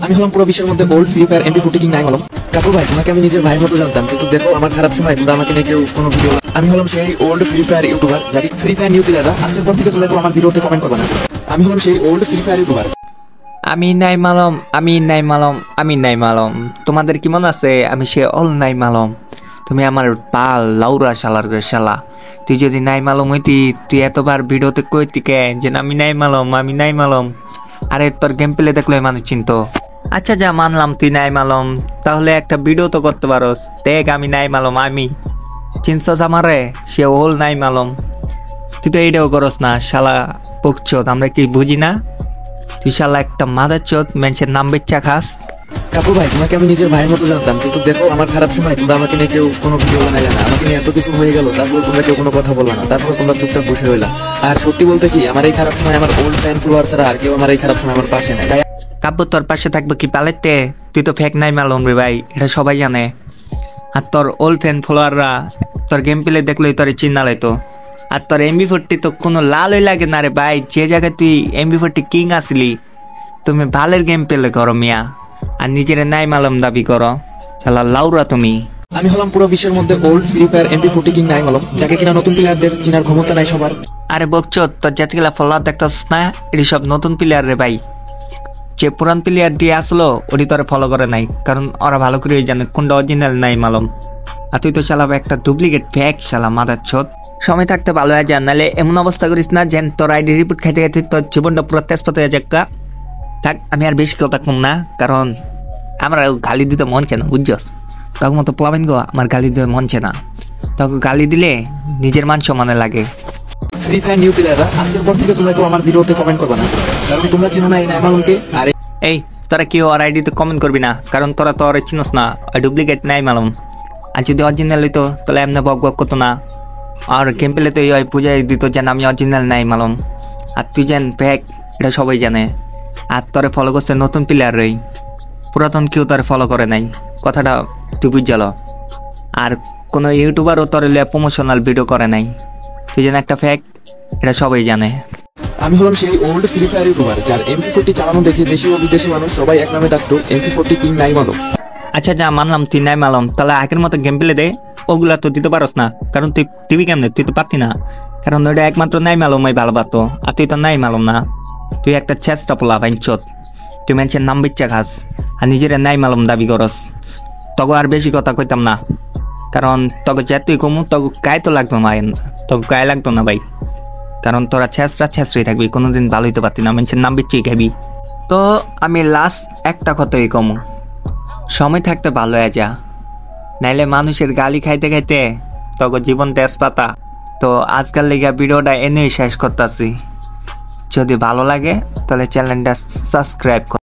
আমি হলাম পুরো বিশ্বের মধ্যে ওল্ড ফ্রি ফায়ার এমপি40 কিং নাইম আলম। কাকু ভাই, তোমাকে আমি নিজের ভাইয়ের মতো জানতাম, কিন্তু দেখো আমার খারাপ সময় তোমরা আমাকে নিয়ে কেউ কোনো ভিডিও। আমি হলাম সেই ওল্ড ফ্রি ফায়ার ইউটিউবার যাকে ফ্রি ফায়ার নিউ প্লেয়াররা আজকের পর থেকে তোমরা তো আমার ভিডিওতে কমেন্ট করবে না। আমি হলাম সেই ওল্ড ফ্রি ফায়ার ইউটিউবার। আমি নাইম আলম। তোমাদের কি মনে আছে আমি সে অল নাইম আলম? তুমি আমার পাল লাউরা শালার করে শালা। তুই যদি নাইম আলম হইতি তুই এতবার ভিডিওতে কইতি কে যে আমি নাইম আলম। আরে তোর গেম প্লে দেখলে মানুষ চিনতো। আচ্ছা যা মানলাম তুই নাইম আলম, তাহলে একটা ভিডিও তো করতে পারোস। দেখ আমি নাইম আলম, আমি চিনছস আমারে? সে ওল নাইম আলম। তুই তো এইটাও করস না শালা পকচোদ, আমরা কি বুঝি না? তুই শালা একটা মাদার চোদ, মানুষের নাম বেচ্চা খাস। কাকু ভাই, তোমাকে আমি নিজের ভাইয়ের মতো জানতাম, কিন্তু দেখো আমার খারাপ সময় তোমরা আমাকে নিয়ে কেউ কোনো ভিডিও বানাইলে না। আমাকে নিয়ে এত কিছু হয়ে গেল, তারপরে তোমরা কেউ কোনো কথা বললা না, তারপরে তোমরা চুপচাপ বসে রইলা। আর সত্যি বলতে কি, আমার এই খারাপ সময় আমার ওল্ড ফ্যান ফলোয়ার ছাড়া আর কেউ আমার এই খারাপ সময় আমার পাশে নেই। কাব্য তোর পাশে থাকবে কি পালেতে? তুই তো ফেক নাইম আলম রে ভাই, এটা সবাই জানে। আর তোর ওল্ড ফ্যান ফলোয়াররা তোর গেম প্লে দেখলেই তোর চিন্নালাই তো। আর তোর এমবি40 তো কোনো লালই লাগে না রে ভাই। যে জায়গায় তুই এমবি40 কিং আসলি, তুমি ভালের গেম প্লে করো মিয়া, আর নিজের নাইম আলম দাবি করো। শালা লাউরা তুমি। আমি হলাম পুরো বিশ্বের মধ্যে ওল্ড ফ্রি ফায়ার এমপি40 কিং নাইম আলম, যাকে কিনা নতুন প্লেয়ারদের চেনার ক্ষমতা নাই সবার। আরে বকছ, তোর জাতিগুলা ফলোয়ার দেখতেছ না? এটি সব নতুন প্লেয়ার রে ভাই। যে পুরান প্লেয়ার দিয়ে আসলো ওটি তোরা ফলো করে নাই, কারণ ওরা ভালো করে জানে কোনটা অরিজিনাল নাইম আলম। আর তুই তো শালা একটা ডুপ্লিকেট ফেক শালা মাদার ছোট। সময় থাকতে ভালো হয়ে যা, নাহলে এমন অবস্থা করিস না যেন তোর আইডি রিপোর্ট খাইতে খাইতে তোর জীবনটা পুরো তেজপাত হয়ে যাক। থাক, আমি আর বেশি কথা কম না, কারণ আমার গালি দিতে মন চায় না, বুঝছস? তখন মতো প্লাবিন গো, আমার গালি দিতে মন চায় না। তখন গালি দিলে নিজের মান সম্মানে লাগে। ফ্রি ফায়ার নিউ প্লেয়াররা আজকের পর থেকে তোমরা তো আমার ভিডিওতে কমেন্ট করবে না, কারণ তোমরা চিনো না এই নাইম আলমকে। আর এই তোরা কেউ আর আইডিতে কমেন্ট করবি না, কারণ তোরা তো আর চিনোস না, ডুপ্লিকেট নাইম আলম। আর যদি অরিজিনাল হইতো তাহলে এমনি বক বক করতো না, আর গেম প্লে তো এই বুঝাই দিত যেন আমি অরিজিনাল নাইম আলম। আর তুই যেন ফেক এটা সবাই জানে। আর তোরে ফলো করছে নতুন প্লেয়ার রই, পুরাতন কেউ তোরে ফলো করে নাই, কথাটা তুই বুঝাল। আর কোনো ইউটিউবারও তোর প্রমোশনাল ভিডিও করে নাই, তুই যেন একটা ফেক এটা সবাই জানে। আমি হলাম সেই ওল্ড ফ্রি ফায়ার ইউটিউবার যার এমপি40 চালানো দেখে দেশি ও বিদেশি মানুষ সবাই এক নামে ডাকতো এমপি40 কিং নাইম আলম। আচ্ছা যা মানলাম তুই নাইম আলম, তাহলে আগের মতো গেম প্লে দে। ওগুলা তো দিতে পারস না, কারণ তুই টিভি কেমনে, তুই তো পারতি না, কারণ ওইটা একমাত্র নাইম আলমই ভালো পারতো। আর তুই তো নাইম আলম না, তুই একটা চেষ্টা পোলা বাইঞ্চত। তুই মানুষের নাম বেচ্চা খাস আর নিজের নাইম আলম দাবি করস। তখন আর বেশি কথা কইতাম না, কারণ তখন যে তুই কমু তখন গায়ে তো লাগতো না, তখন গায়ে লাগতো না ভাই, কারণ তোরা ছেঁচড়াই থাকবি, কোনোদিন ভালো হইতে পারতি না, মানুষের নাম বেচ্চেই খাবি। তো আমি লাস্ট একটা কথাই কমু, সময় থাকতে ভালো হয়ে যা, নাইলে মানুষের গালি খাইতে খাইতে তখন জীবন তেজপাতা। তো আজকাল লেগে ভিডিওটা এনেই শেষ করতেছি। যদি ভালো লাগে তাহলে চ্যানেলটা সাবস্ক্রাইব কর।